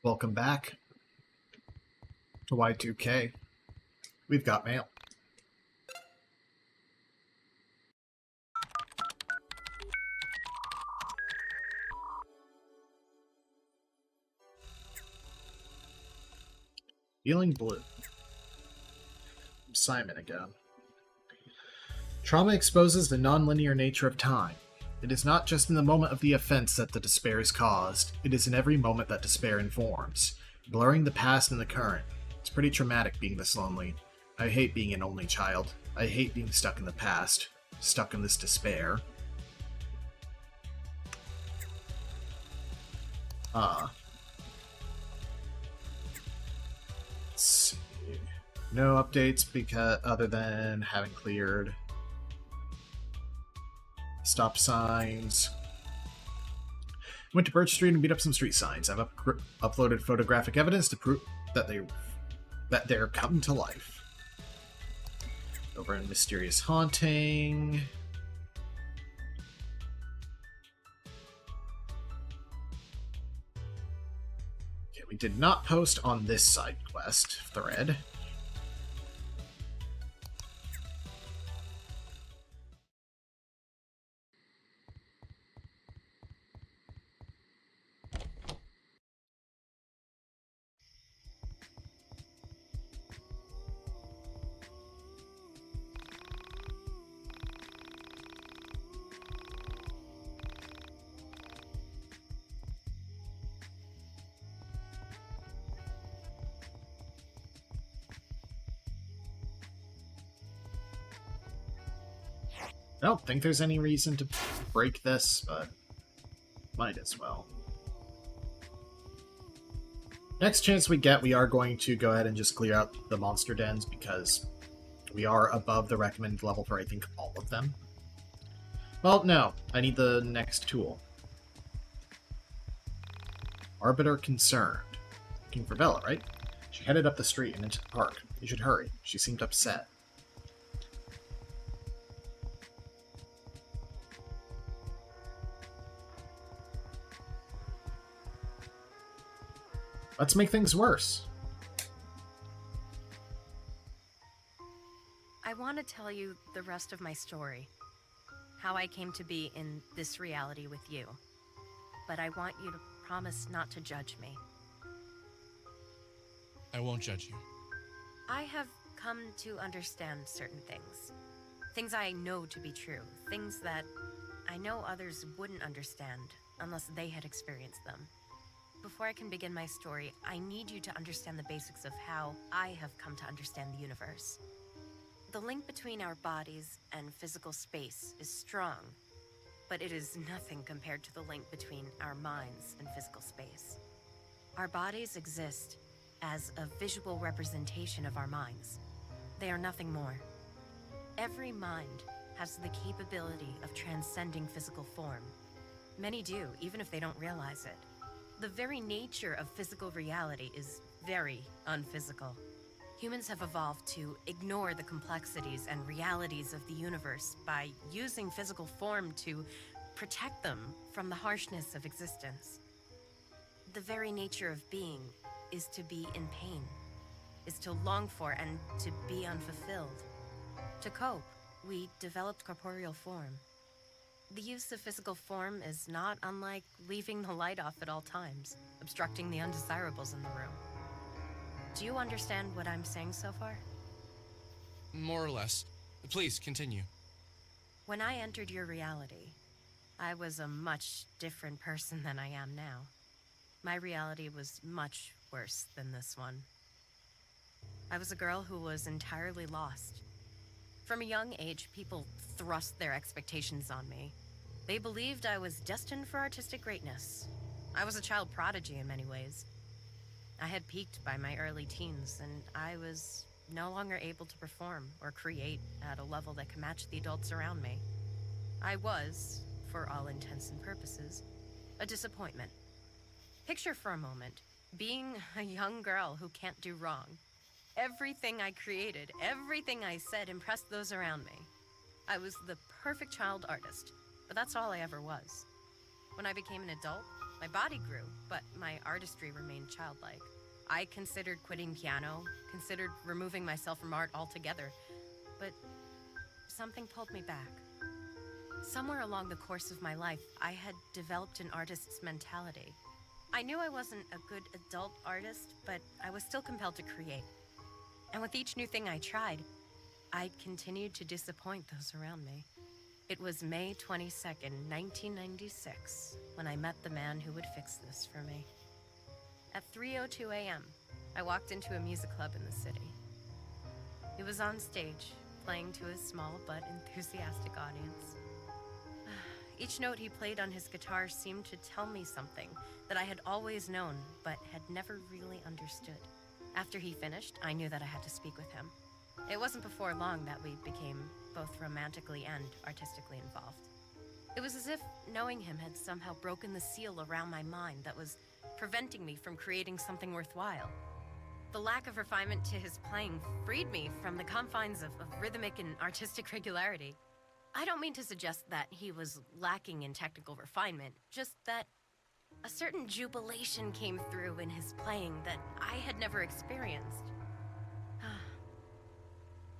Welcome back to Y2K. We've got mail. Feeling blue. Simon again. Trauma exposes the non-linear nature of time. It is not just in the moment of the offense that the despair is caused. It is in every moment that despair informs, blurring the past and the current. It's pretty traumatic being this lonely. I hate being an only child. I hate being stuck in the past, stuck in this despair. Let's see. No updates because other than having cleared stop signs. Went to Birch Street and beat up some street signs. I've uploaded photographic evidence to prove that they're come to life. Over in Mysterious Haunting. Okay, we did not post on this side quest thread. I don't think there's any reason to break this, but might as well. Next chance we get, we are going to go ahead and just clear out the monster dens because we are above the recommended level for, I think, all of them. Well, no. I need the next tool. Arbiter Concerned. Looking for Bella, right? She headed up the street and into the park. You should hurry. She seemed upset. Let's make things worse. I want to tell you the rest of my story. How I came to be in this reality with you. But I want you to promise not to judge me. I won't judge you. I have come to understand certain things. Things I know to be true. Things that I know others wouldn't understand unless they had experienced them. Before I can begin my story, I need you to understand the basics of how I have come to understand the universe. The link between our bodies and physical space is strong, but it is nothing compared to the link between our minds and physical space. Our bodies exist as a visual representation of our minds. They are nothing more. Every mind has the capability of transcending physical form. Many do, even if they don't realize it. The very nature of physical reality is very unphysical. Humans have evolved to ignore the complexities and realities of the universe by using physical form to protect them from the harshness of existence. The very nature of being is to be in pain, is to long for and to be unfulfilled. To cope, we developed corporeal form. The use of physical form is not unlike leaving the light off at all times, obstructing the undesirables in the room. Do you understand what I'm saying so far? More or less. Please, continue. When I entered your reality, I was a much different person than I am now. My reality was much worse than this one. I was a girl who was entirely lost. From a young age, people thrust their expectations on me. They believed I was destined for artistic greatness. I was a child prodigy in many ways. I had peaked by my early teens, and I was no longer able to perform or create at a level that could match the adults around me. I was, for all intents and purposes, a disappointment. Picture for a moment being a young girl who can't do wrong. Everything I created, everything I said impressed those around me. I was the perfect child artist, but that's all I ever was. When I became an adult, My body grew, but my artistry remained childlike. I considered quitting piano, considered removing myself from art altogether, but something pulled me back. Somewhere along the course of my life, I had developed an artist's mentality. I knew I wasn't a good adult artist, but I was still compelled to create. And with each new thing I tried, I continued to disappoint those around me. It was May 22nd, 1996, when I met the man who would fix this for me. At 3:02 a.m., I walked into a music club in the city. He was on stage, playing to a small but enthusiastic audience. Each note he played on his guitar seemed to tell me something that I had always known but had never really understood. After he finished, I knew that I had to speak with him. It wasn't before long that we became both romantically and artistically involved. It was as if knowing him had somehow broken the seal around my mind that was preventing me from creating something worthwhile. The lack of refinement to his playing freed me from the confines of rhythmic and artistic regularity. I don't mean to suggest that he was lacking in technical refinement, just that a certain jubilation came through in his playing that I had never experienced.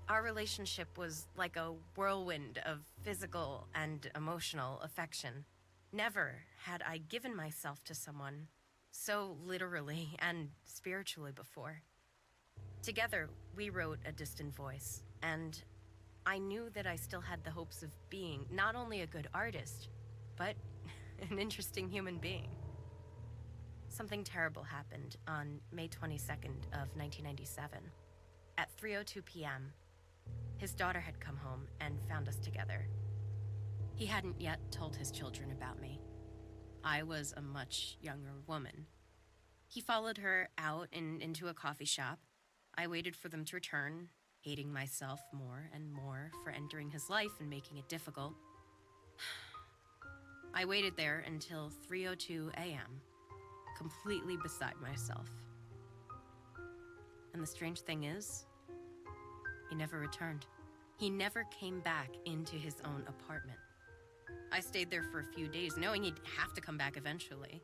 Our relationship was like a whirlwind of physical and emotional affection. Never had I given myself to someone so literally and spiritually before. Together, we wrote A Distant Voice, and I knew that I still had the hopes of being not only a good artist, but an interesting human being. Something terrible happened on May 22nd of 1997. At 3:02 p.m., his daughter had come home and found us together. He hadn't yet told his children about me. I was a much younger woman. He followed her out and into a coffee shop. I waited for them to return, hating myself more and more for entering his life and making it difficult. I waited there until 3:02 a.m., completely beside myself. And the strange thing is, he never returned. He never came back into his own apartment. I stayed there for a few days, knowing he'd have to come back eventually.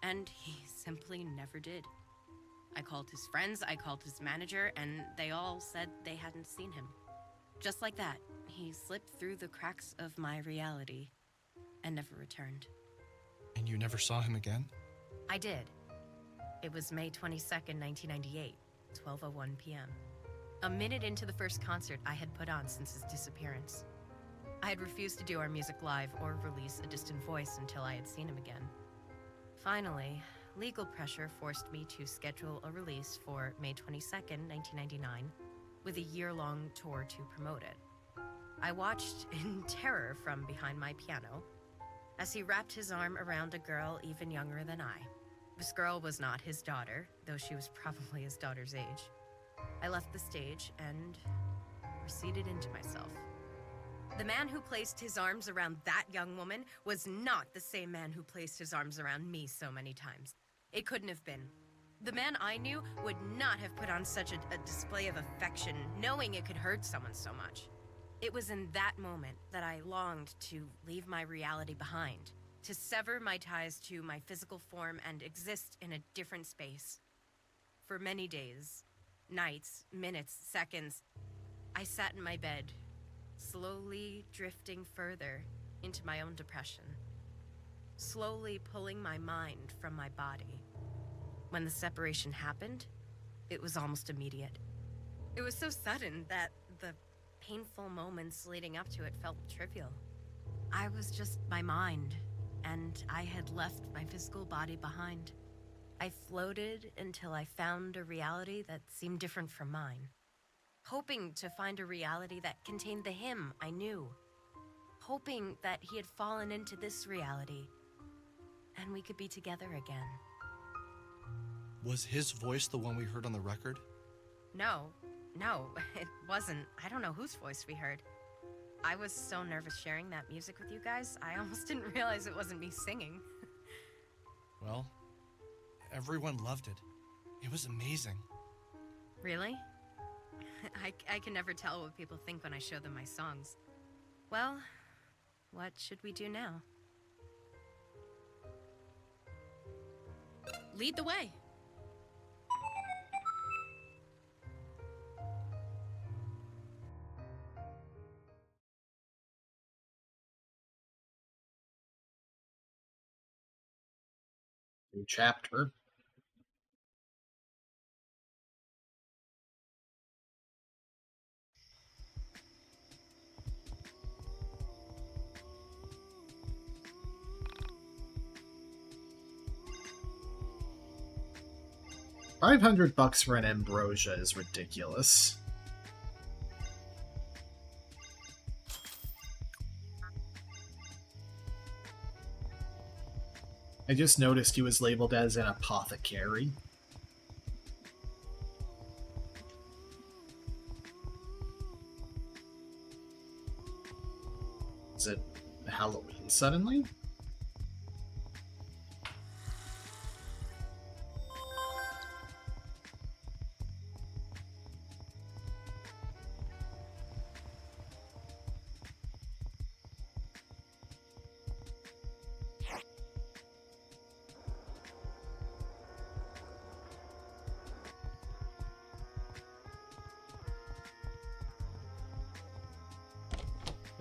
And he simply never did. I called his friends, I called his manager, and they all said they hadn't seen him. Just like that, he slipped through the cracks of my reality and never returned. And you never saw him again? I did. It was May 22nd, 1998, 12:01 p.m. A minute into the first concert I had put on since his disappearance. I had refused to do our music live or release A Distant Voice until I had seen him again. Finally, legal pressure forced me to schedule a release for May 22nd, 1999, with a year-long tour to promote it. I watched in terror from behind my piano as he wrapped his arm around a girl even younger than I. This girl was not his daughter, though she was probably his daughter's age. I left the stage and receded into myself. The man who placed his arms around that young woman was not the same man who placed his arms around me so many times. It couldn't have been. The man I knew would not have put on such a display of affection, knowing it could hurt someone so much. It was in that moment that I longed to leave my reality behind, to sever my ties to my physical form and exist in a different space. For many days, nights, minutes, seconds, I sat in my bed, slowly drifting further into my own depression, slowly pulling my mind from my body. When the separation happened, it was almost immediate. It was so sudden that the painful moments leading up to it felt trivial. I was just my mind, and I had left my physical body behind. I floated until I found a reality that seemed different from mine, hoping to find a reality that contained the him I knew, hoping that he had fallen into this reality, and we could be together again. Was his voice the one we heard on the record? No, it wasn't. I don't know whose voice we heard. I was so nervous sharing that music with you guys, I almost didn't realize it wasn't me singing. Well, everyone loved it. It was amazing. Really? I can never tell what people think when I show them my songs. Well, what should we do now? Lead the way. New chapter. $500 for an ambrosia is ridiculous. I just noticed he was labeled as an apothecary. Is it Halloween suddenly?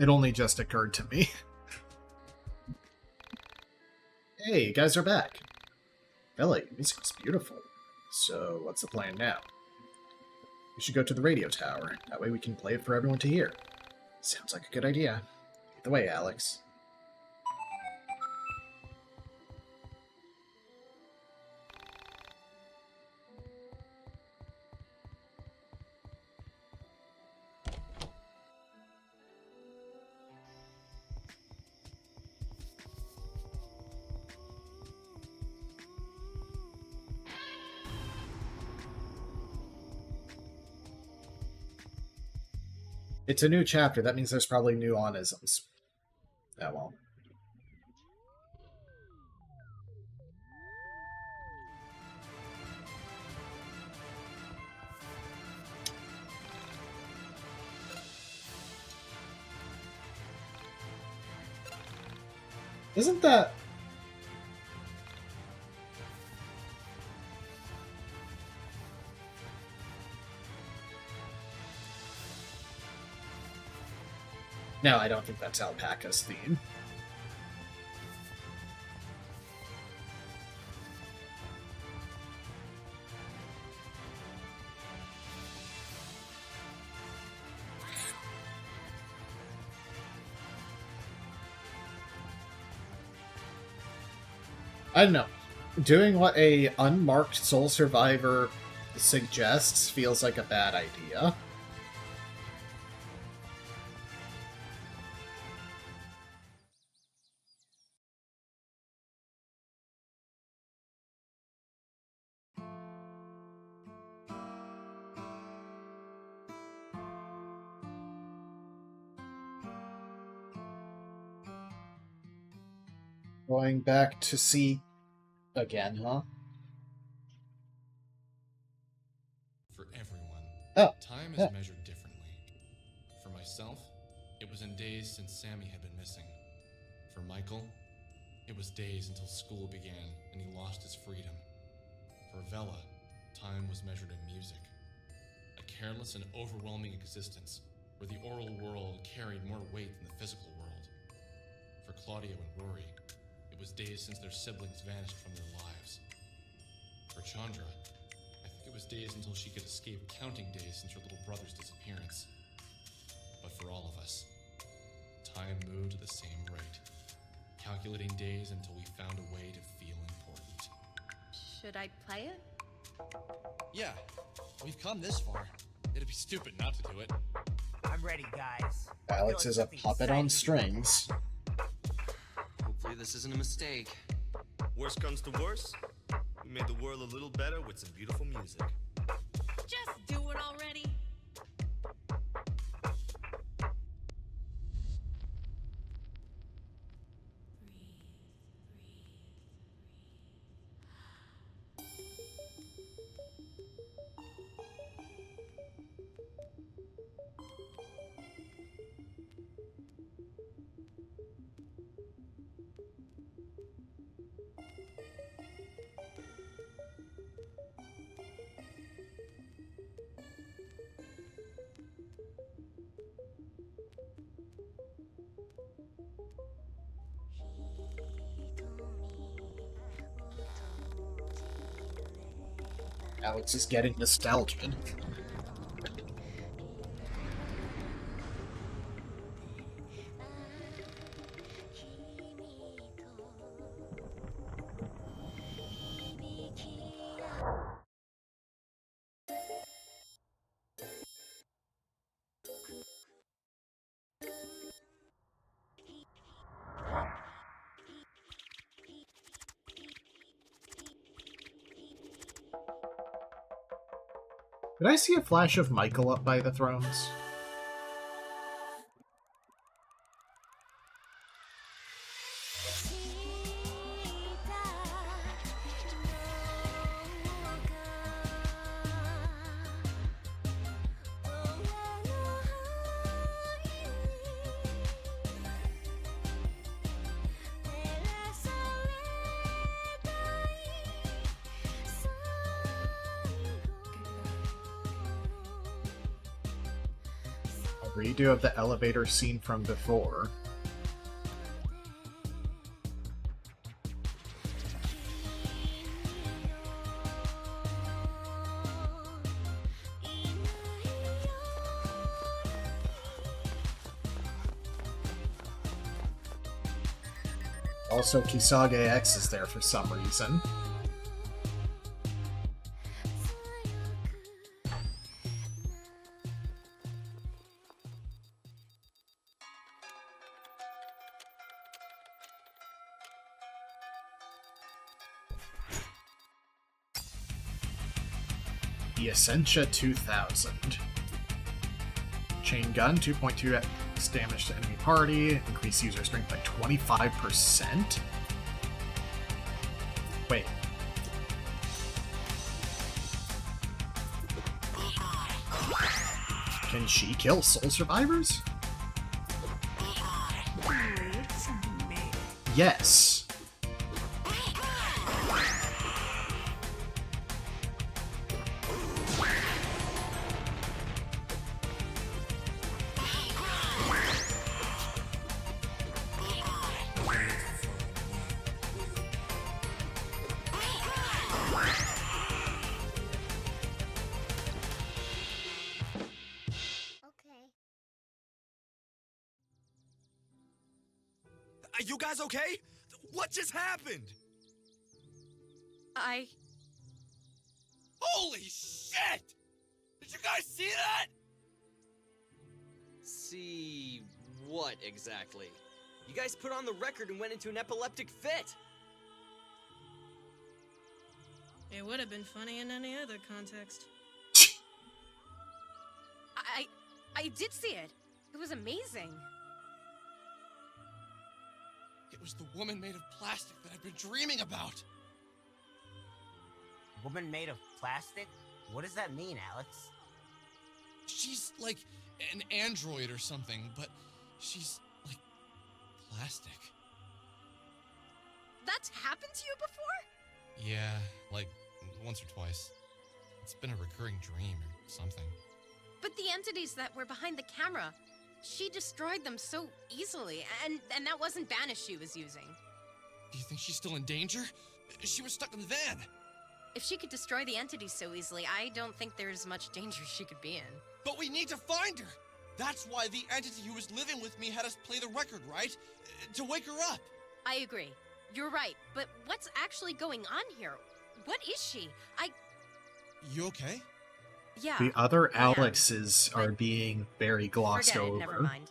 It only just occurred to me. Hey, you guys are back. Bella, your music is beautiful. So, what's the plan now? We should go to the radio tower. That way we can play it for everyone to hear. Sounds like a good idea. Lead the way, Alex. It's a new chapter. That means there's probably new onisms. Oh well. Isn't that... No, I don't think that's Alpaca's theme. I don't know. Doing what a unmarked Soul Survivor suggests feels like a bad idea. Going back to see again, huh? For everyone, Oh, time is yeah. measured differently. For myself, it was in days since Sammy had been missing. For Michael, it was days until school began and he lost his freedom. For Vela, time was measured in music. A careless and overwhelming existence where the oral world carried more weight than the physical world. For Claudio and Rory, it was days since their siblings vanished from their lives. For Chandra, I think it was days until she could escape counting days since her little brother's disappearance. But for all of us, time moved at the same rate, calculating days until we found a way to feel important. Should I play it? Yeah, we've come this far. It'd be stupid not to do it. I'm ready, guys. Alex is a puppet on strings. Hopefully this isn't a mistake. Worst comes to worst, we made the world a little better with some beautiful music. Just do it already. Alex is getting nostalgic. Did I see a flash of Michael up by the thrones? Redo of the elevator scene from before. Also, Kisage X is there for some reason. The Essentia 2000. Chain gun, 2.2 damage to enemy party, increase user strength by 25%? Wait. Can she kill soul survivors? Yes. Are you guys okay? What just happened? Holy shit! Did you guys see that? See what exactly? You guys put on the record and went into an epileptic fit. It would have been funny in any other context. I did see it. It was amazing. It was the woman made of plastic that I've been dreaming about. Woman made of plastic? What does that mean, Alex? She's like an android or something, but she's like plastic. That's happened to you before? Yeah, like once or twice. It's been a recurring dream or something. But the entities that were behind the camera, she destroyed them so easily, and that wasn't Banish she was using. Do you think she's still in danger? She was stuck in the van. If she could destroy the entities so easily, I don't think there's much danger she could be in. But we need to find her. That's why the entity who was living with me had us play the record, right? To wake her up. I agree. You're right, but what's actually going on here? What is she? You okay? Yeah. The other I am, Alexes are but being very glossed forget it, over. never mind.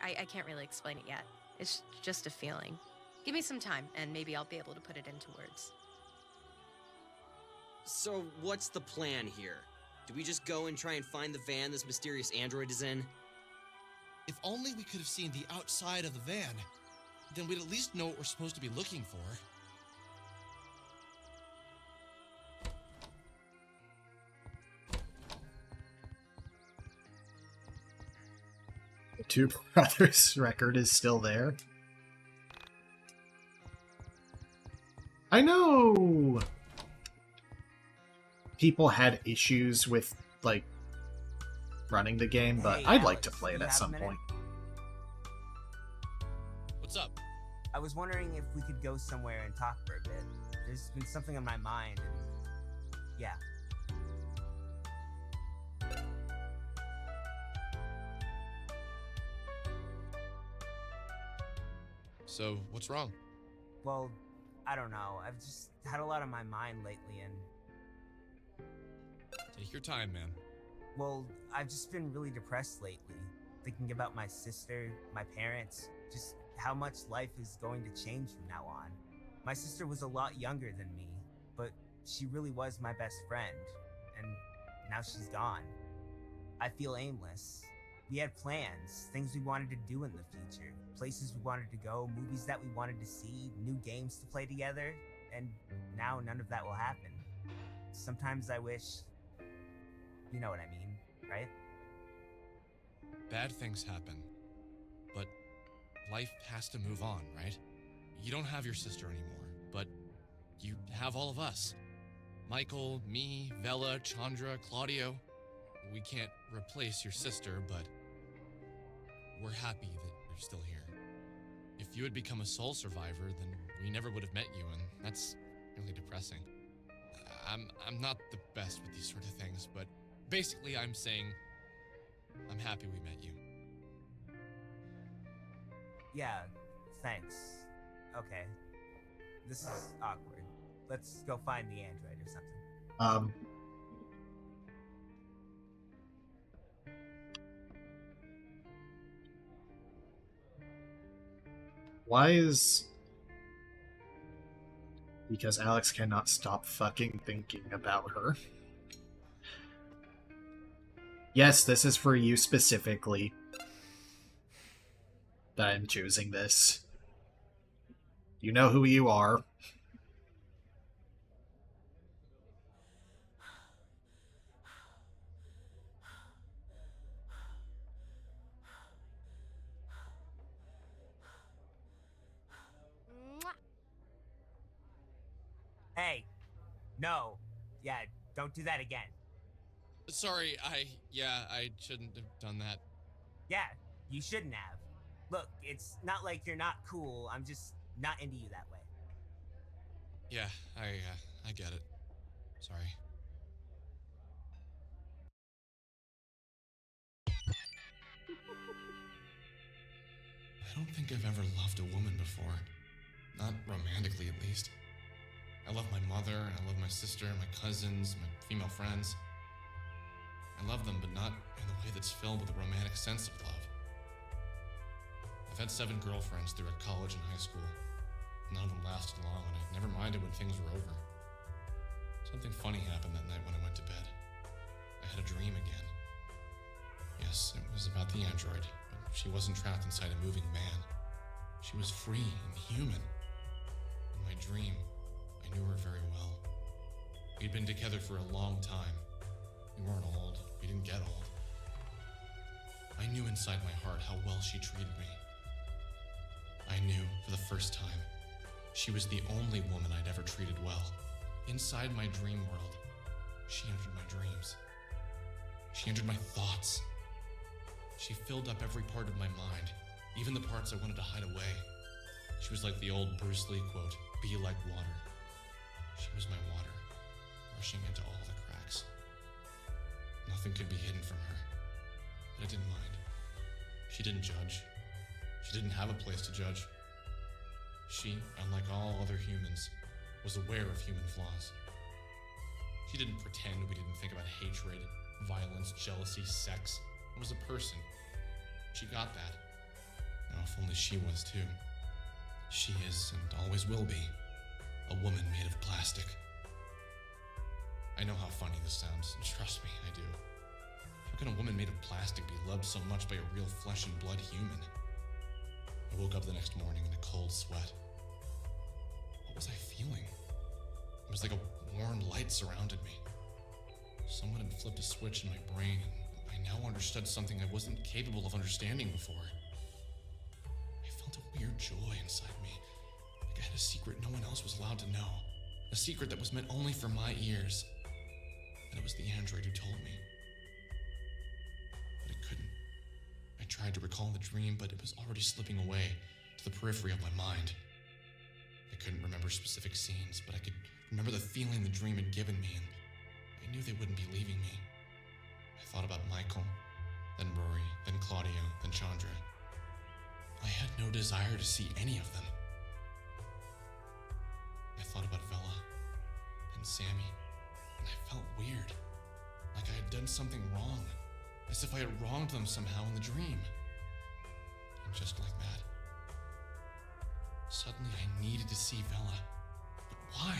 I can't really explain it yet. It's just a feeling. Give me some time, and maybe I'll be able to put it into words. So, what's the plan here? Do we just go and try and find the van this mysterious android is in? If only we could have seen the outside of the van, then we'd at least know what we're supposed to be looking for. The Two Brothers record is still there. I know people had issues with, like, running the game, but Hey, I'd like Alex, to play it you at have a some minute? point. What's up? I was wondering if we could go somewhere and talk for a bit. There's been something on my mind, and yeah. So, what's wrong? Well, I don't know. I've just had a lot on my mind lately, and Take your time, man. well, I've just been really depressed lately. Thinking about my sister, my parents, just how much life is going to change from now on. My sister was a lot younger than me, but she really was my best friend, and now she's gone. I feel aimless. We had plans, things we wanted to do in the future, places we wanted to go, movies that we wanted to see, new games to play together, and now none of that will happen. Sometimes I wish. You know what I mean, right? Bad things happen, but life has to move on, right? You don't have your sister anymore, but you have all of us. Michael, me, Vela, Chandra, Claudio. We can't replace your sister, but we're happy that you're still here. If you had become a soul survivor, then we never would have met you, and that's really depressing. I'm not the best with these sort of things, but basically I'm saying I'm happy we met you. Yeah, thanks. Okay. This is awkward. Let's go find the android or something. Why is... Because Alex cannot stop fucking thinking about her. Yes, this is for you specifically. That I'm choosing this. You know who you are. Hey! No! Yeah, don't do that again. Sorry, I shouldn't have done that. Yeah, you shouldn't have. Look, it's not like you're not cool, I'm just not into you that way. Yeah, I get it. Sorry. I don't think I've ever loved a woman before. Not romantically, at least. I love my mother, and I love my sister, my cousins, my female friends. I love them, but not in the way that's filled with a romantic sense of love. I've had 7 girlfriends throughout college and high school. None of them lasted long, and I never minded when things were over. Something funny happened that night when I went to bed. I had a dream again. Yes, it was about the android, but she wasn't trapped inside a moving man. She was free and human. In my dream, I knew her very well. We'd been together for a long time. We weren't old. We didn't get old. I knew inside my heart how well she treated me. I knew, for the first time, she was the only woman I'd ever treated well. Inside my dream world, she entered my dreams. She entered my thoughts. She filled up every part of my mind, even the parts I wanted to hide away. She was like the old Bruce Lee quote, "Be like water." She was my water, rushing into all the cracks. Nothing could be hidden from her, but I didn't mind. She didn't judge. She didn't have a place to judge. She, unlike all other humans, was aware of human flaws. She didn't pretend we didn't think about hatred, violence, jealousy, sex. It was a person. She got that. Now, if only she was too. She is, and always will be, a woman made of plastic. I know how funny this sounds, and trust me, I do. How can a woman made of plastic be loved so much by a real flesh and blood human? I woke up the next morning in a cold sweat. What was I feeling? It was like a warm light surrounded me. Someone had flipped a switch in my brain, and I now understood something I wasn't capable of understanding before. I felt a weird joy inside me, like I had a secret no one else was allowed to know. A secret that was meant only for my ears. And it was the android who told me. But I couldn't. I tried to recall the dream, but it was already slipping away to the periphery of my mind. I couldn't remember specific scenes, but I could remember the feeling the dream had given me, and I knew they wouldn't be leaving me. I thought about Michael, then Rory, then Claudio, then Chandra. I had no desire to see any of them. I thought about Vela and Sammy, and I felt weird, like I had done something wrong, as if I had wronged them somehow in the dream. And just like that, suddenly I needed to see Vela. But why?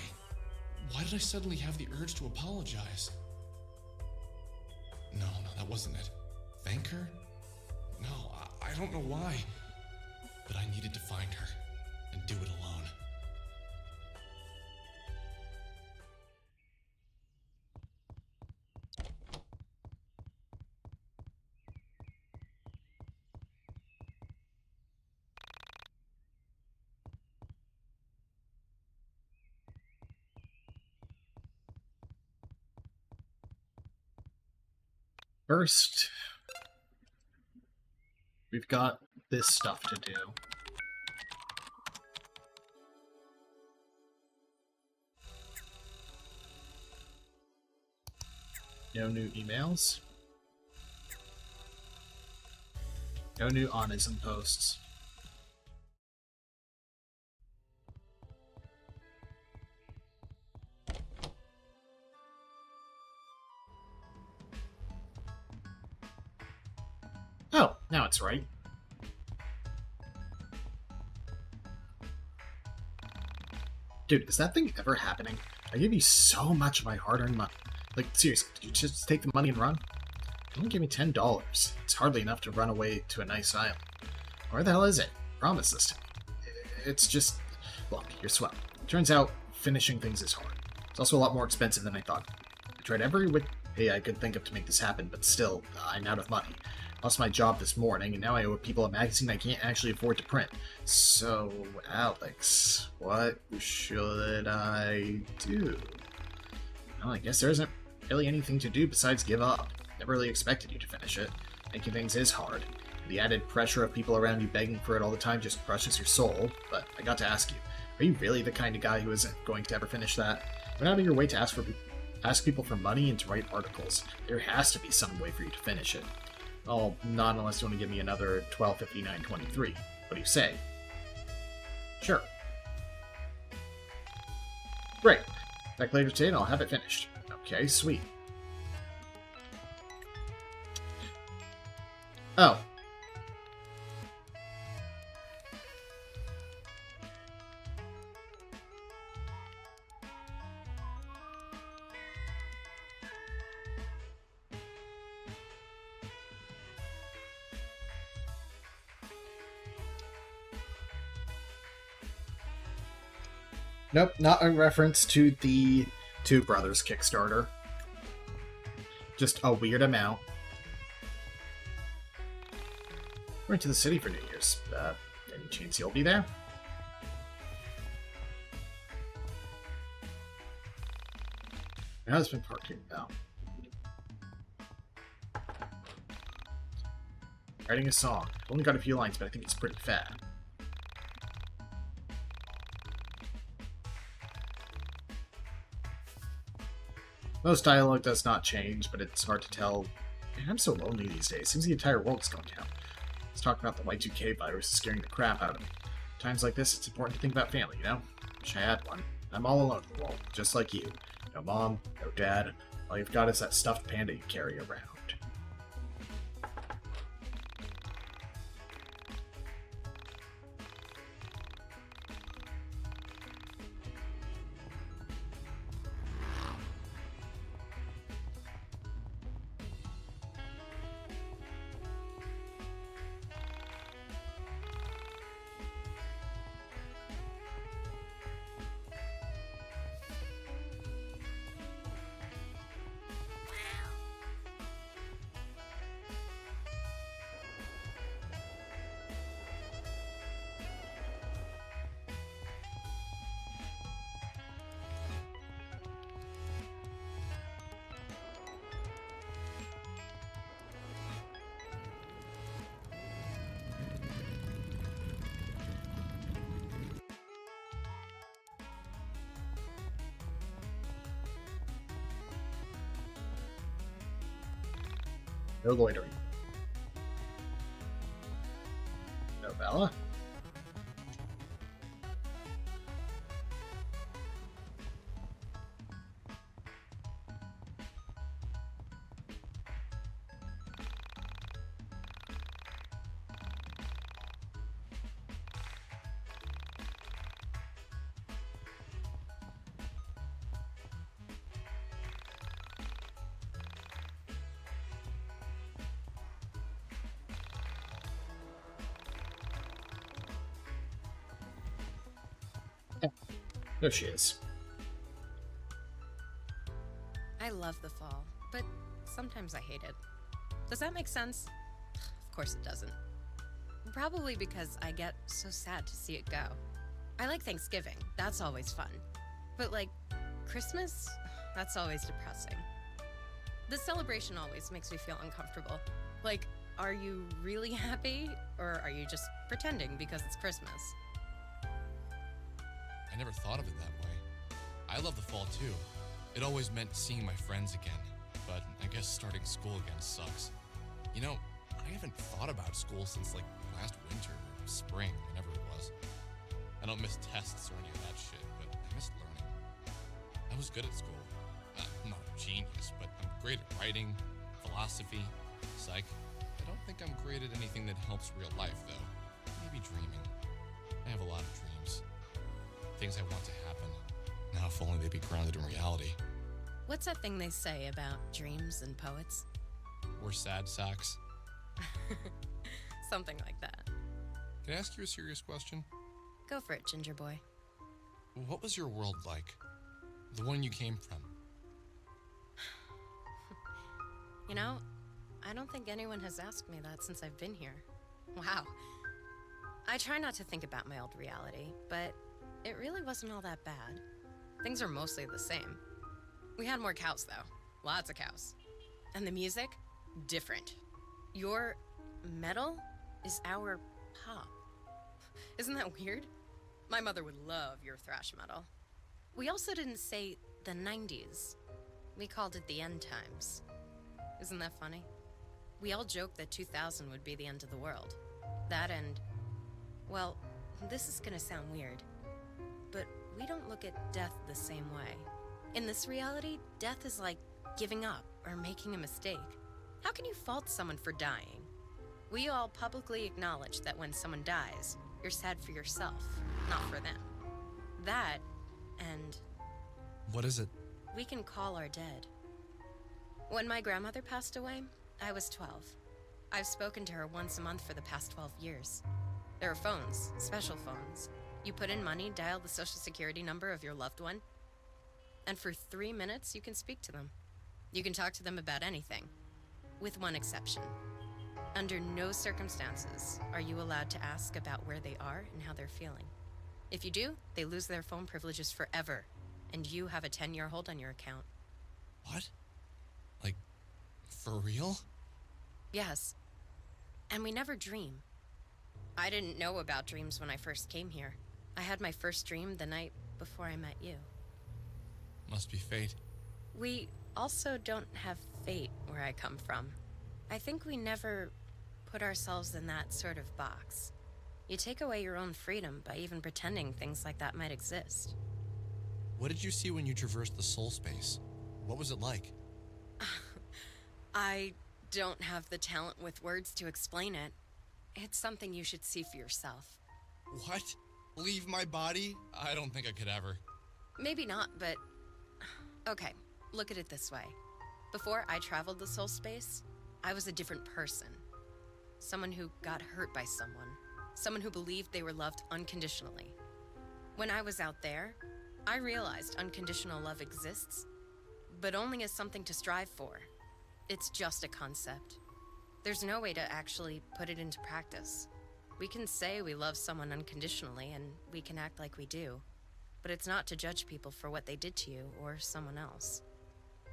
Why did I suddenly have the urge to apologize? No, that wasn't it. Thank her? No, I don't know why. But I needed to find her and do it alone. First, we've got this stuff to do. No new emails. No new Onism posts. Oh, now it's right. Dude, is that thing ever happening? I give you so much of my hard-earned money. Like, seriously, did you just take the money and run? You only give me $10. It's hardly enough to run away to a nice island. Where the hell is it? Promise this to me. It's just... Look, you're swell. Turns out, finishing things is hard. It's also a lot more expensive than I thought. I tried every way I could think of to make this happen, but still, I'm out of money. Lost my job this morning, and now I owe people a magazine I can't actually afford to print. So, Alex, what should I do? Well, I guess there isn't really anything to do besides give up. Never really expected you to finish it. Making things is hard. The added pressure of people around you begging for it all the time just crushes your soul. But I got to ask you, are you really the kind of guy who isn't going to ever finish that? You went out of your way to ask people for money and to write articles. There has to be some way for you to finish it. Oh, not unless you want to give me another 1259.23. What do you say? Sure. Great. Back later today and I'll have it finished. Okay, sweet. Oh. Nope, not a reference to the Two Brothers Kickstarter. Just a weird amount. We're into the city for New Year's. Any chance you'll be there? My husband parked here now. Writing a song. Only got a few lines, but I think it's pretty fat. Most dialogue does not change, but it's hard to tell. Man, I'm so lonely these days. Seems the entire world is going down. Let's talk about the YIIK virus is scaring the crap out of me. Times like this, it's important to think about family, you know? Wish I had one. I'm all alone in the world, just like you. No mom, no dad. All you've got is that stuffed panda you carry around. No loitering. No Bella? There she is. I love the fall, but sometimes I hate it. Does that make sense? Of course it doesn't. Probably because I get so sad to see it go. I like Thanksgiving, that's always fun. But like, Christmas? That's always depressing. The celebration always makes me feel uncomfortable. Like, are you really happy, or are you just pretending because it's Christmas? I never thought of it that way. I love the fall too. It always meant seeing my friends again, but I guess starting school again sucks. You know, I haven't thought about school since like last winter or spring, whenever it was. I don't miss tests or any of that shit, but I miss learning. I was good at school. I'm not a genius, but I'm great at writing, philosophy, psych. I don't think I'm great at anything that helps real life, though. Maybe dreaming. I have a lot of dreams. Things I want to happen. Now, if only they'd be grounded in reality. What's that thing they say about dreams and poets? We're sad sacks. Something like that. Can I ask you a serious question? Go for it, Ginger Boy. What was your world like? The one you came from? You know, I don't think anyone has asked me that since I've been here. Wow. I try not to think about my old reality, but it really wasn't all that bad. Things are mostly the same. We had more cows, though. Lots of cows. And the music? Different. Your metal is our pop. Isn't that weird? My mother would love your thrash metal. We also didn't say the 90s. We called it the end times. Isn't that funny? We all joked that 2000 would be the end of the world. That and, well, this is gonna sound weird, but we don't look at death the same way. In this reality, death is like giving up or making a mistake. How can you fault someone for dying? We all publicly acknowledge that when someone dies, you're sad for yourself, not for them. That, and What is it? we can call our dead. When my grandmother passed away, I was 12. I've spoken to her once a month for the past 12 years. There are phones, special phones. You put in money, dial the social security number of your loved one, and for 3 minutes, you can speak to them. You can talk to them about anything, with one exception. Under no circumstances are you allowed to ask about where they are and how they're feeling. If you do, they lose their phone privileges forever, and you have a 10-year hold on your account. What? Like, for real? Yes. And we never dream. I didn't know about dreams when I first came here. I had my first dream the night before I met you. Must be fate. We also don't have fate where I come from. I think we never put ourselves in that sort of box. You take away your own freedom by even pretending things like that might exist. What did you see when you traversed the soul space? What was it like? I don't have the talent with words to explain it. It's something you should see for yourself. What? Leave my body? I don't think I could ever. Maybe not, but... Okay, look at it this way. Before I traveled the soul space, I was a different person. Someone who got hurt by someone. Someone who believed they were loved unconditionally. When I was out there, I realized unconditional love exists, but only as something to strive for. It's just a concept. There's no way to actually put it into practice. We can say we love someone unconditionally, and we can act like we do, but it's not to judge people for what they did to you or someone else.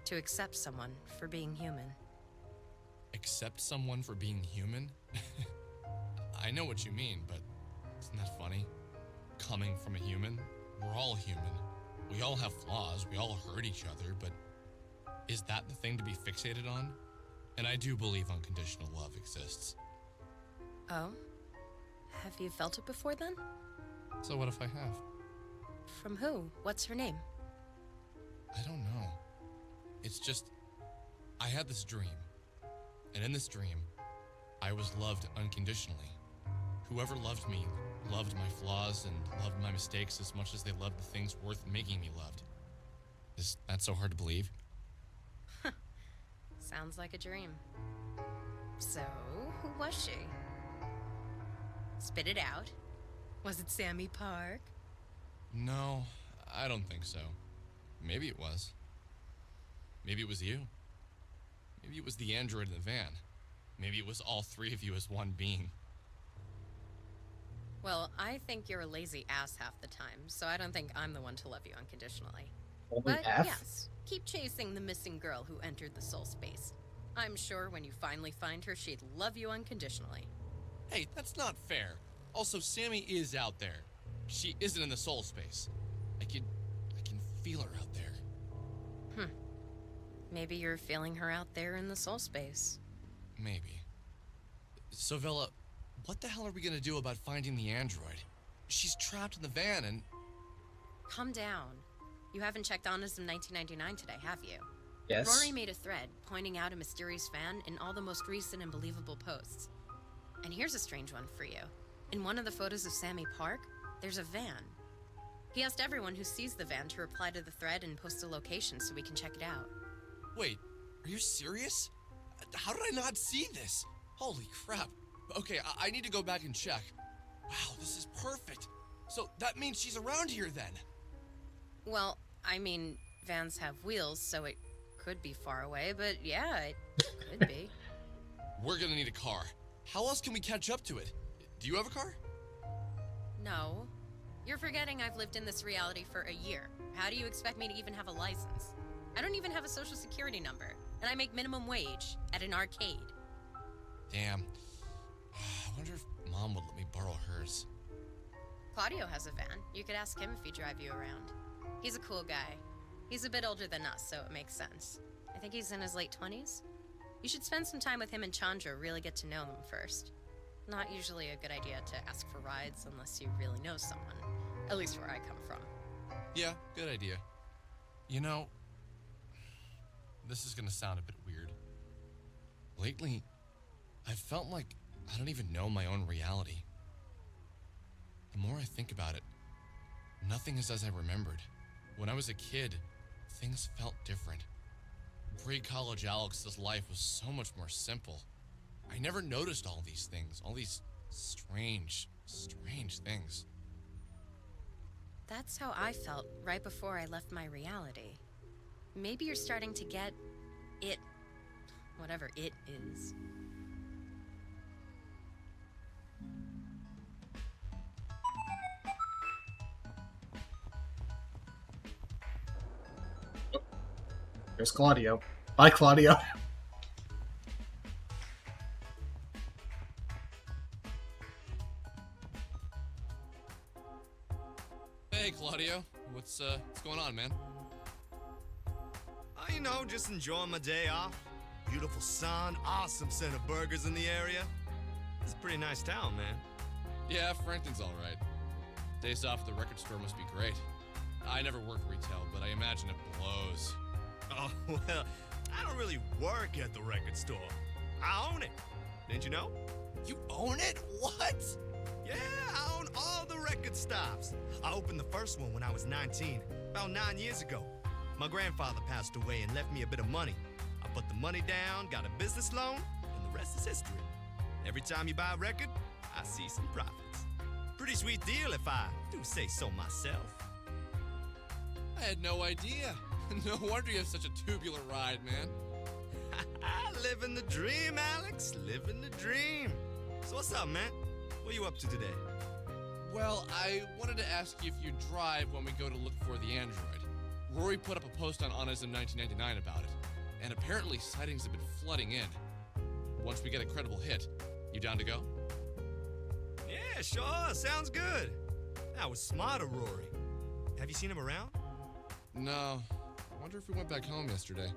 To accept someone for being human. Accept someone for being human? I know what you mean, but isn't that funny? Coming from a human? We're all human. We all have flaws, we all hurt each other, but is that the thing to be fixated on? And I do believe unconditional love exists. Oh? Have you felt it before then? So what if I have? From who? What's her name? I don't know. It's just, I had this dream. And in this dream, I was loved unconditionally. Whoever loved me loved my flaws and loved my mistakes as much as they loved the things worth making me loved. Is that so hard to believe? Sounds like a dream. So, who was she? Spit it out. Was it Sammy Park? No, I don't think so. Maybe it was. Maybe it was you. Maybe it was the android in the van. Maybe it was all three of you as one being. Well, I think you're a lazy ass half the time, so I don't think I'm the one to love you unconditionally. Only But F? yes, keep chasing the missing girl who entered the soul space. I'm sure when you finally find her, she'd love you unconditionally. Hey, that's not fair. Also, Sammy is out there. She isn't in the soul space. I can feel her out there. Maybe you're feeling her out there in the soul space. Maybe. So, Vela, what the hell are we gonna do about finding the android? She's trapped in the van and... Calm down. You haven't checked Honest in 1999 today, have you? Yes. Rory made a thread pointing out a mysterious fan in all the most recent and believable posts. And here's a strange one for you. In one of the photos of Sammy Park, there's a van. He asked everyone who sees the van to reply to the thread and post a location so we can check it out. Wait, are you serious? How did I not see this? Holy crap. Okay, I need to go back and check. Wow, this is perfect. So that means she's around here then. Well, I mean, vans have wheels, so it could be far away, but yeah, it could be. We're gonna need a car. How else can we catch up to it? Do you have a car? No. You're forgetting I've lived in this reality for a year. How do you expect me to even have a license? I don't even have a social security number, and I make minimum wage at an arcade. Damn. I wonder if Mom would let me borrow hers. Claudio has a van. You could ask him if he'd drive you around. He's a cool guy. He's a bit older than us, so it makes sense. I think he's in his late 20s. You should spend some time with him and Chandra, really get to know them first. Not usually a good idea to ask for rides unless you really know someone. At least where I come from. Yeah, good idea. You know, this is gonna sound a bit weird. Lately, I've felt like I don't even know my own reality. The more I think about it, nothing is as I remembered. When I was a kid, things felt different. Pre-college Alex's life was so much more simple. I never noticed all these things, all these strange things. That's how I felt right before I left my reality. Maybe you're starting to get it, whatever it is. There's Claudio. Bye, Claudio. Hey, Claudio. What's going on, man? You know, just enjoying my day off. Beautiful sun, awesome scent of burgers in the area. It's a pretty nice town, man. Yeah, Franklin's all right. Days off at the record store must be great. I never worked retail, but I imagine it blows. Oh, well, I don't really work at the record store. I own it. Didn't you know? You own it? What? Yeah, I own all the record stops. I opened the first one when I was 19, about 9 years ago. My grandfather passed away and left me a bit of money. I put the money down, got a business loan, and the rest is history. Every time you buy a record, I see some profits. Pretty sweet deal if I do say so myself. I had no idea. No wonder you have such a tubular ride, man. Living the dream, Alex. Living the dream. So what's up, man? What are you up to today? Well, I wanted to ask you if you drive when we go to look for the android. Rory put up a post on Honest in 1999 about it, and apparently sightings have been flooding in. Once we get a credible hit, you down to go? Yeah, sure. Sounds good. That was smart of Rory. Have you seen him around? No. I wonder if we went back home yesterday.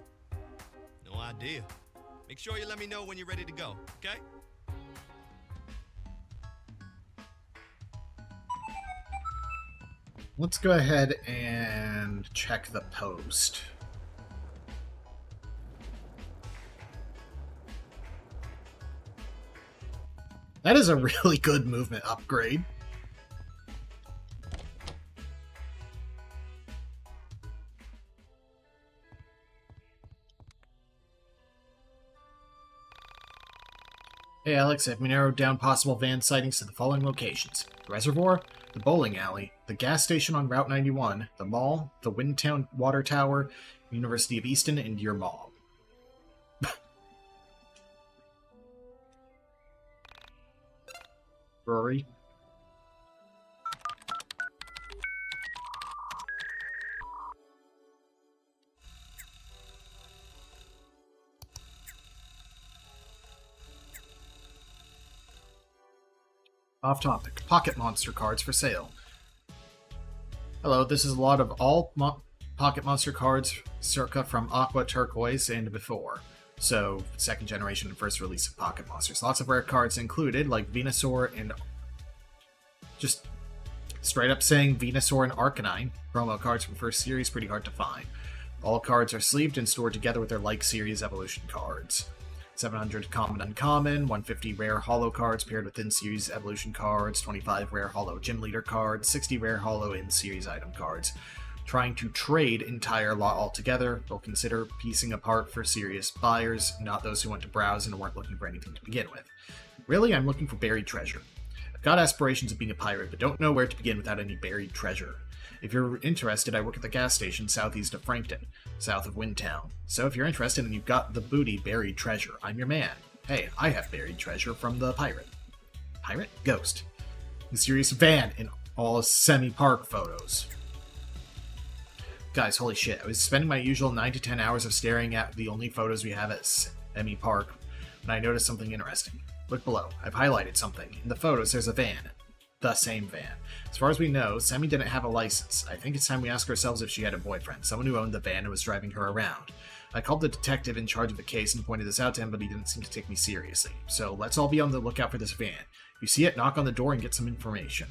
No idea. Make sure you let me know when you're ready to go, okay? let's go ahead and check the post. That is a really good movement upgrade. Hey Alex, I've narrowed down possible van sightings to the following locations. The reservoir, the bowling alley, the gas station on Route 91, the mall, the Windtown Water Tower, University of Easton, and your mall. Rory? Off topic. Pocket Monster cards for sale. Hello, this is a lot of all Pocket Monster cards circa from Aqua Turquoise and before. So, second generation and first release of Pocket Monsters. Lots of rare cards included, like Venusaur and... just straight up saying Venusaur and Arcanine. Promo cards from first series, pretty hard to find. All cards are sleeved and stored together with their like series evolution cards. 700 common uncommon, 150 rare holo cards paired with in-series evolution cards, 25 rare holo gym leader cards, 60 rare holo in-series item cards. Trying to trade entire lot altogether, we'll consider piecing apart for serious buyers, not those who want to browse and weren't looking for anything to begin with. Really, I'm looking for buried treasure. I've got aspirations of being a pirate, but don't know where to begin without any buried treasure. If you're interested, I work at the gas station southeast of Frankton, south of Windtown. So if you're interested and you've got the booty buried treasure, I'm your man. Hey, I have buried treasure from the pirate. Pirate? Ghost. Mysterious van in all semi-park photos. Guys, holy shit, I was spending my usual 9 to 10 hours of staring at the only photos we have at semi-park when I noticed something interesting. Look below. I've highlighted something. In the photos, there's a van. The same van. As far as we know, Sammy didn't have a license. I think it's time we ask ourselves if she had a boyfriend, someone who owned the van and was driving her around. I called the detective in charge of the case and pointed this out to him, but he didn't seem to take me seriously. So let's all be on the lookout for this van. If you see it, knock on the door and get some information.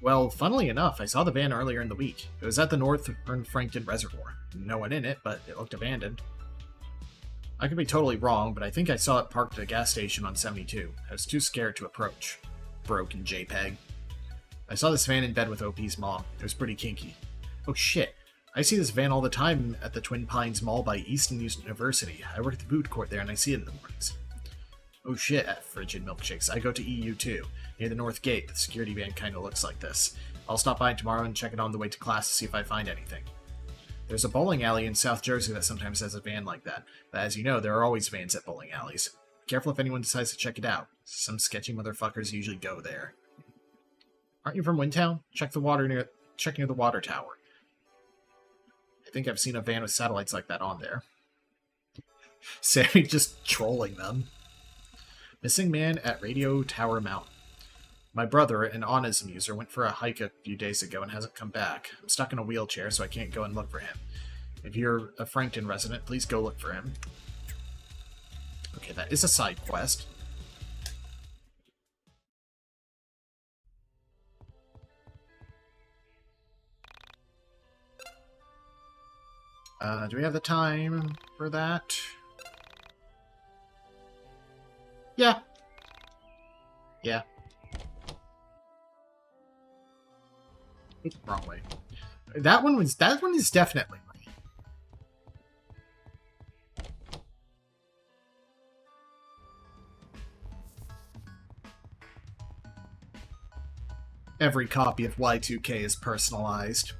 Well, funnily enough, I saw the van earlier in the week. It was at the North Frankton Reservoir. No one in it, but it looked abandoned. I could be totally wrong, but I think I saw it parked at a gas station on 72. I was too scared to approach. Broken JPEG. I saw this van in bed with OP's mom. It was pretty kinky. Oh shit. I see this van all the time at the Twin Pines Mall by Easton University. I work at the food court there and I see it in the mornings. Oh shit, at Frigid Milkshakes. I go to EU too. Near the North Gate, the security van kinda looks like this. I'll stop by tomorrow and check it on the way to class to see if I find anything. There's a bowling alley in South Jersey that sometimes has a van like that, but as you know, there are always vans at bowling alleys. Careful if anyone decides to check it out. Some sketchy motherfuckers usually go there. Aren't you from Windtown? Check near the water tower. I think I've seen a van with satellites like that on there. Sammy just trolling them. Missing man at Radio Tower Mountain. My brother, an autism user, went for a hike a few days ago and hasn't come back. I'm stuck in a wheelchair, so I can't go and look for him. If you're a Frankton resident, please go look for him. Okay, that is a side quest. Do we have the time for that? Yeah. Yeah. Oops, wrong way. That one is definitely right. Every copy of Y2K is personalized.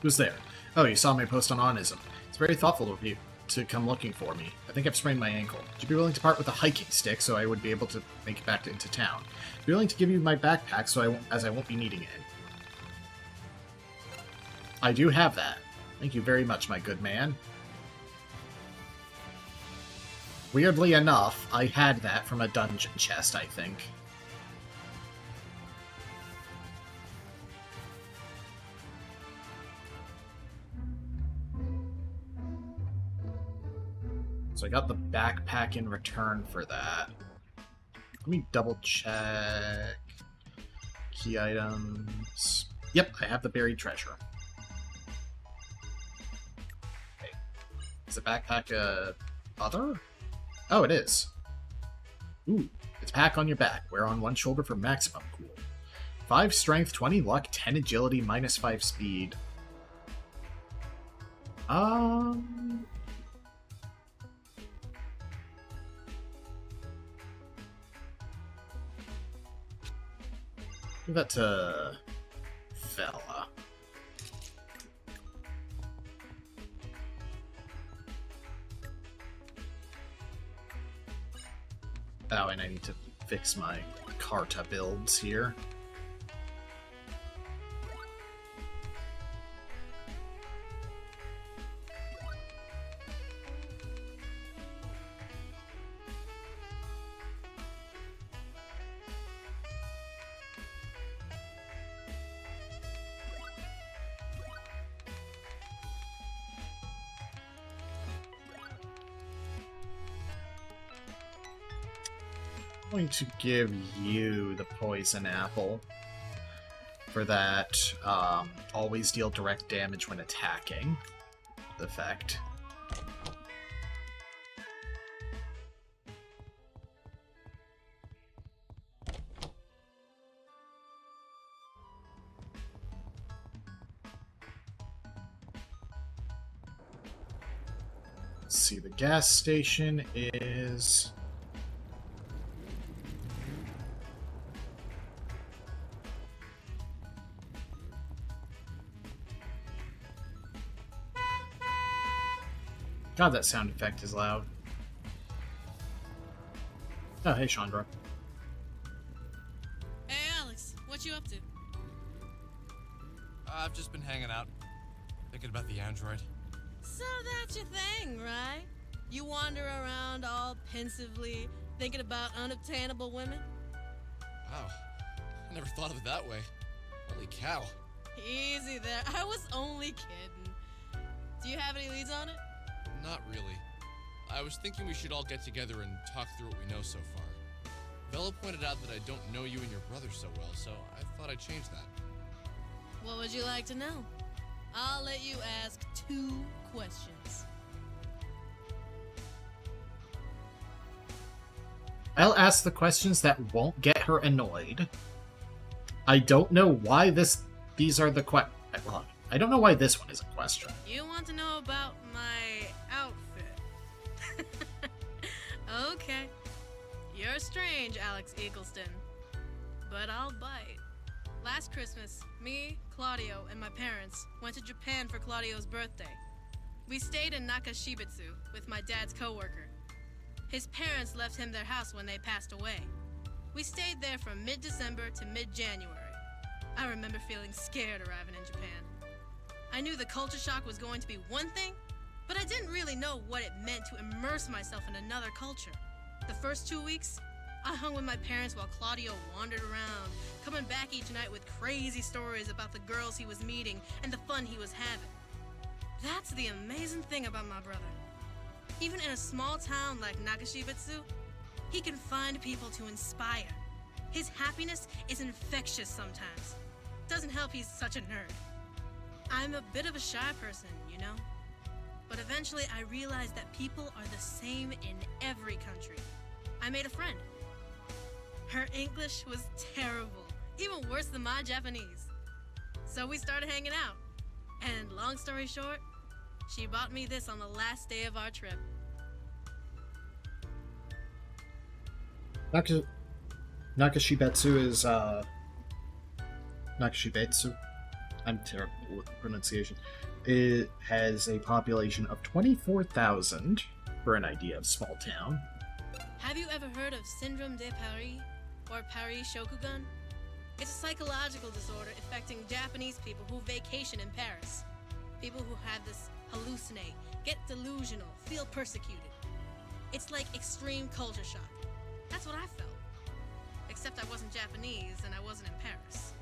Who's there? Oh, you saw my post on autism. It's very thoughtful of you to come looking for me. I think I've sprained my ankle. Would you be willing to part with a hiking stick so I would be able to make it back into town? I'd be willing to give you my backpack as I won't be needing it. I do have that. Thank you very much, my good man. Weirdly enough, I had that from a dungeon chest, I think. So I got the backpack in return for that. Let me double check. Key items. Yep, I have the buried treasure. Okay. Is the backpack other? Oh, it is. Ooh, it's pack on your back. Wear on one shoulder for maximum cool. 5 strength, 20 luck, 10 agility, minus 5 speed. Give that to Fella. Oh, and I need to fix my Carta builds here. I'm going to give you the poison apple for that always deal direct damage when attacking effect. Let's see, the gas station is... God, that sound effect is loud. Oh, hey, Chandra. Hey, Alex, what you up to? I've just been hanging out, thinking about the android. So that's your thing, right? You wander around all pensively, thinking about unobtainable women? Wow, I never thought of it that way. Holy cow. Easy there, I was only kidding. Do you have any leads on it? Not really. I was thinking we should all get together and talk through what we know so far. Bella pointed out that I don't know you and your brother so well, so I thought I'd change that. What would you like to know? I'll let you ask 2 questions. I'll ask the questions that won't get her annoyed. I don't know why these are the I don't know why this one is a question. You want to know about my outfit? Okay. You're strange, Alex Eagleston. But I'll bite. Last Christmas, me, Claudio, and my parents went to Japan for Claudio's birthday. We stayed in Nakashibetsu with my dad's coworker. His parents left him their house when they passed away. We stayed there from mid-December to mid-January. I remember feeling scared arriving in Japan. I knew the culture shock was going to be one thing, but I didn't really know what it meant to immerse myself in another culture. The first 2 weeks, I hung with my parents while Claudio wandered around, coming back each night with crazy stories about the girls he was meeting and the fun he was having. That's the amazing thing about my brother. Even in a small town like Nakashibetsu, he can find people to inspire. His happiness is infectious sometimes. Doesn't help he's such a nerd. I'm a bit of a shy person, you know? But eventually I realized that people are the same in every country. I made a friend. Her English was terrible, even worse than my Japanese. So we started hanging out. And long story short, she bought me this on the last day of our trip. Nakashibetsu is, Nakashibetsu. I'm terrible with pronunciation. It has a population of 24,000, for an idea of small town. Have you ever heard of Syndrome de Paris, or Paris Shokugan? It's a psychological disorder affecting Japanese people who vacation in Paris. People who have this hallucinate, get delusional, feel persecuted. It's like extreme culture shock. That's what I felt. Except I wasn't Japanese and I wasn't in Paris.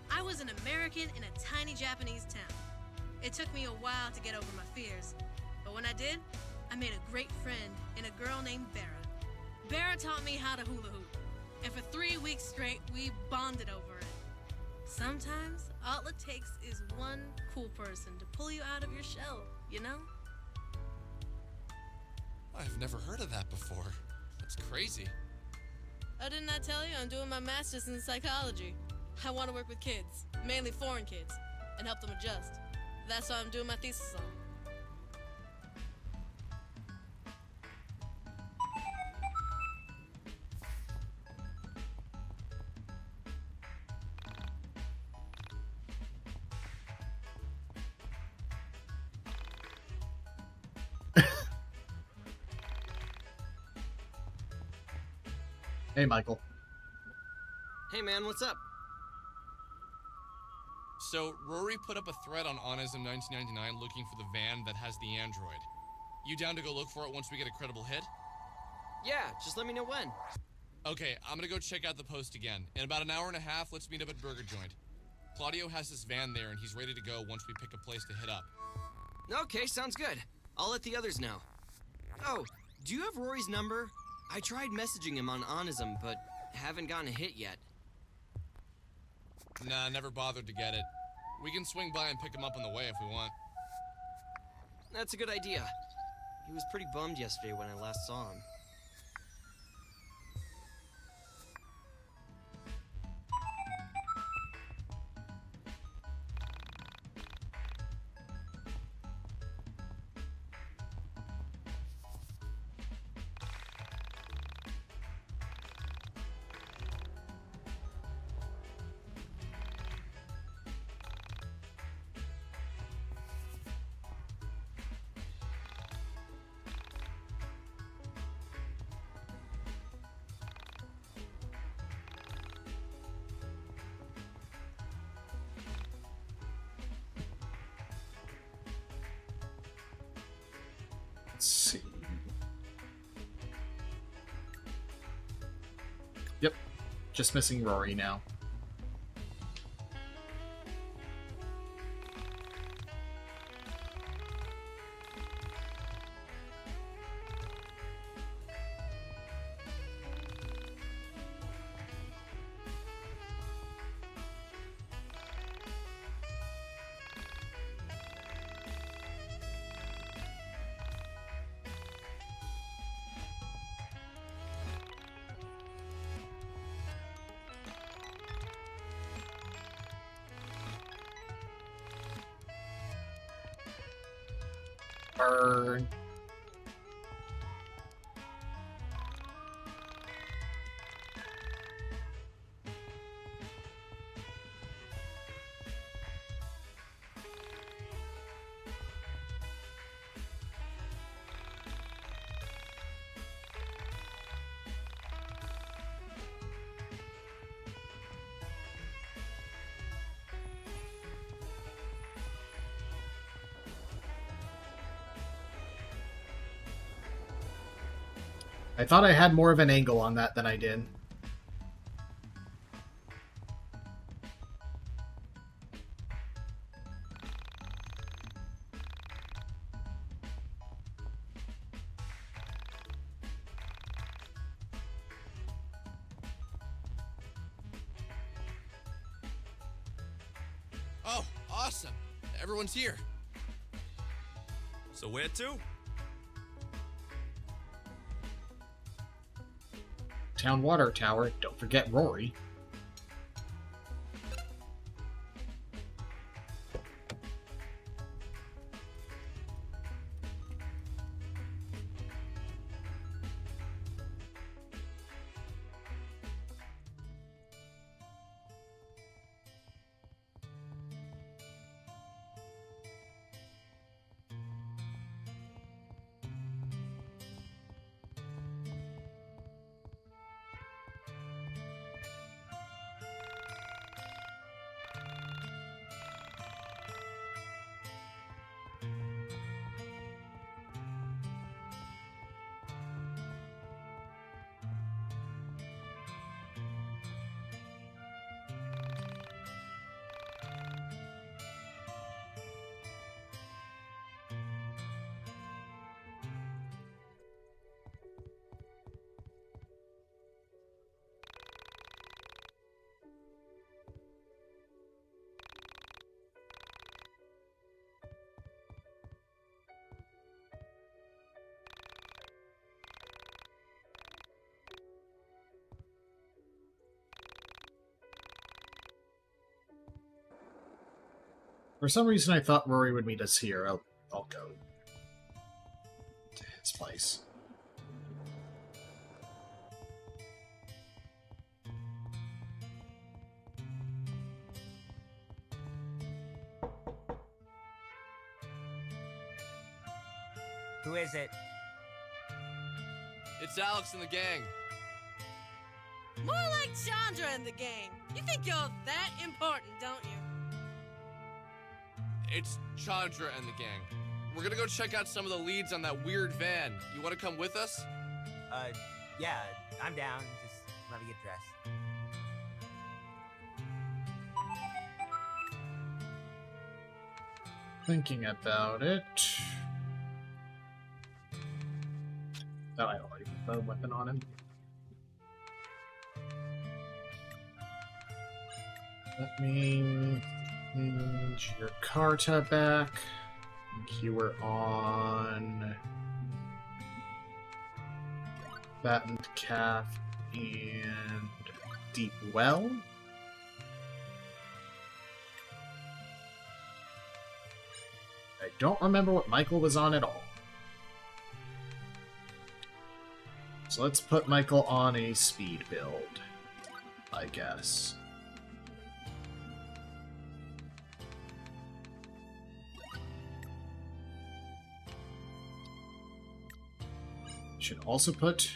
I was an American in a tiny Japanese town. It took me a while to get over my fears, but when I did, I made a great friend in a girl named Bera. Bera taught me how to hula hoop, and for 3 weeks straight, we bonded over it. Sometimes, all it takes is one cool person to pull you out of your shell, you know? I've never heard of that before. That's crazy. Oh, didn't I tell you I'm doing my master's in psychology? I want to work with kids, mainly foreign kids, and help them adjust. That's what I'm doing my thesis on. Hey, Michael. Hey man, what's up? So, Rory put up a thread on Onism 1999 looking for the van that has the android. You down to go look for it once we get a credible hit? Yeah, just let me know when. Okay, I'm gonna go check out the post again. In about an hour and a half, let's meet up at Burger Joint. Claudio has this van there and he's ready to go once we pick a place to hit up. Okay, sounds good. I'll let the others know. Oh, do you have Rory's number? I tried messaging him on Onism, but haven't gotten a hit yet. Nah, never bothered to get it. We can swing by and pick him up on the way if we want. That's a good idea. He was pretty bummed yesterday when I last saw him. Let's see. Yep. Just missing Rory now. Burn. I thought I had more of an angle on that than I did. Oh, awesome! Everyone's here. So where to? Town water tower. Don't forget Rory. For some reason, I thought Rory would meet us here. I'll go to his place. Who is it? It's Alex and the gang. More like Chandra and the gang. You think you're that important, don't you? It's Chandra and the gang. We're gonna go check out some of the leads on that weird van. You wanna come with us? Yeah, I'm down. Just let me get dressed. Thinking about it. Oh, I already put the weapon on him. Let me change your car tab back. I think you were on Fattened Calf and Deep Well. I don't remember what Michael was on at all. So let's put Michael on a speed build, I guess. Should also put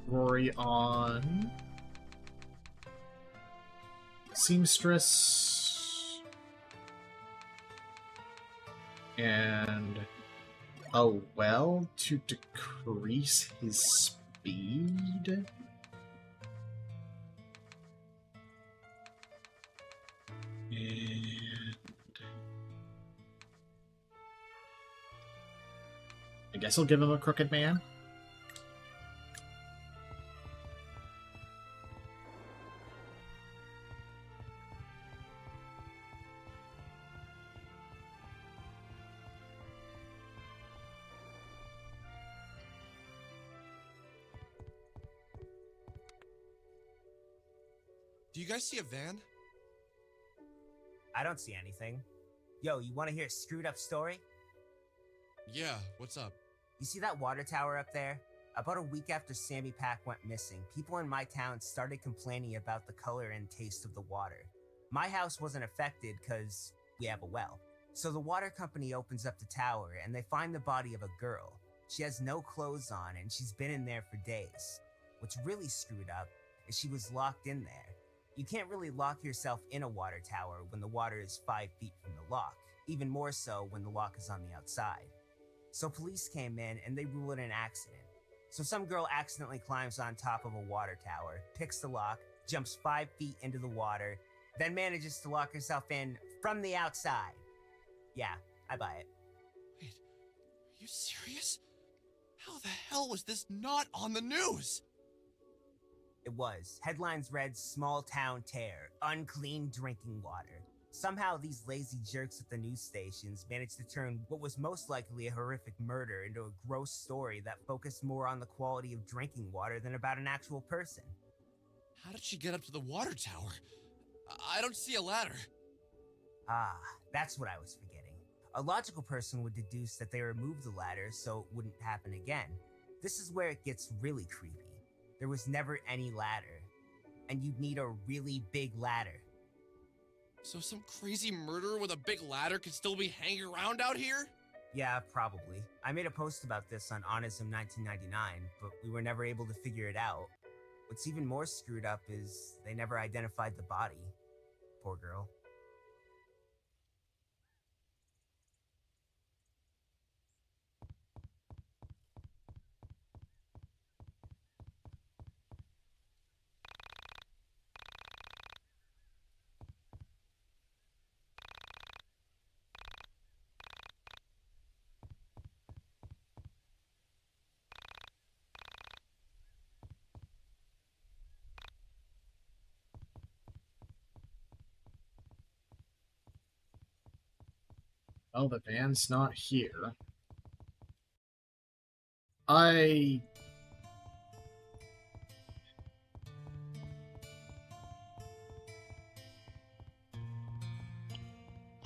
Rory on Seamstress and well to decrease his speed. And I guess I'll give him a Crooked Man. Do you guys see a van? I don't see anything. Yo, you want to hear a screwed up story? Yeah, what's up? You see that water tower up there? About a week after Sammy Pack went missing, people in my town started complaining about the color and taste of the water. My house wasn't affected because we have a well. So the water company opens up the tower and they find the body of a girl. She has no clothes on and she's been in there for days. What's really screwed up is she was locked in there. You can't really lock yourself in a water tower when the water is 5 feet from the lock, even more so when the lock is on the outside. So police came in and they ruled it an accident. So some girl accidentally climbs on top of a water tower, picks the lock, jumps 5 feet into the water, then manages to lock herself in from the outside. Yeah, I buy it. Wait, are you serious? How the hell was this not on the news? It was. Headlines read, "Small Town Tear, Unclean Drinking Water." Somehow these lazy jerks at the news stations managed to turn what was most likely a horrific murder into a gross story that focused more on the quality of drinking water than about an actual person. How did she get up to the water tower? I don't see a ladder. Ah, that's what I was forgetting. A logical person would deduce that they removed the ladder so it wouldn't happen again. This is where it gets really creepy. There was never any ladder, and you'd need a really big ladder. So some crazy murderer with a big ladder could still be hanging around out here? Yeah, probably. I made a post about this on Onism 1999, but we were never able to figure it out. What's even more screwed up is they never identified the body. Poor girl. Well, the van's not here. I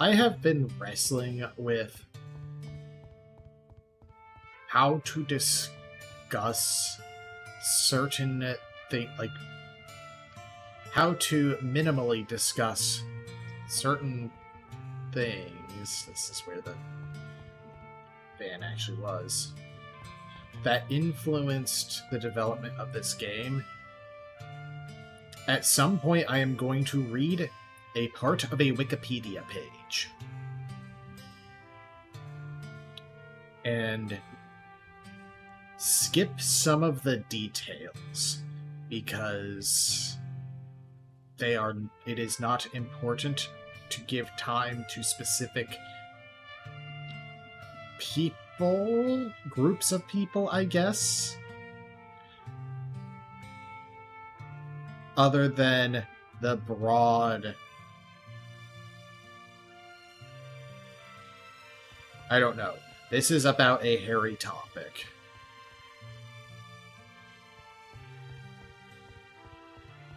I have been wrestling with how to discuss certain things, like how to minimally discuss certain things. This is where the van actually was. That influenced the development of this game. At some point, I am going to read a part of a Wikipedia page. And skip some of the details, because it is not important to give time to specific people, groups of people, I guess, other than the broad, I don't know. This is about a hairy topic.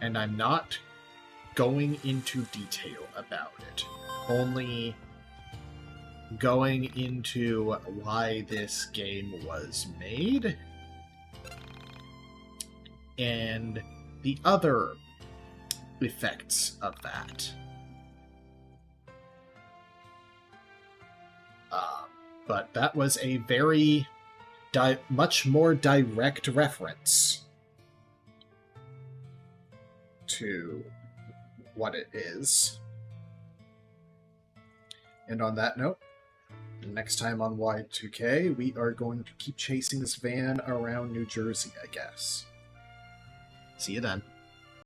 And I'm not going into detail about it. Only going into why this game was made and the other effects of that. But that was a very much more direct reference to what it is. And on that note, next time on Y2K, we are going to keep chasing this van around New Jersey, I guess. See you then.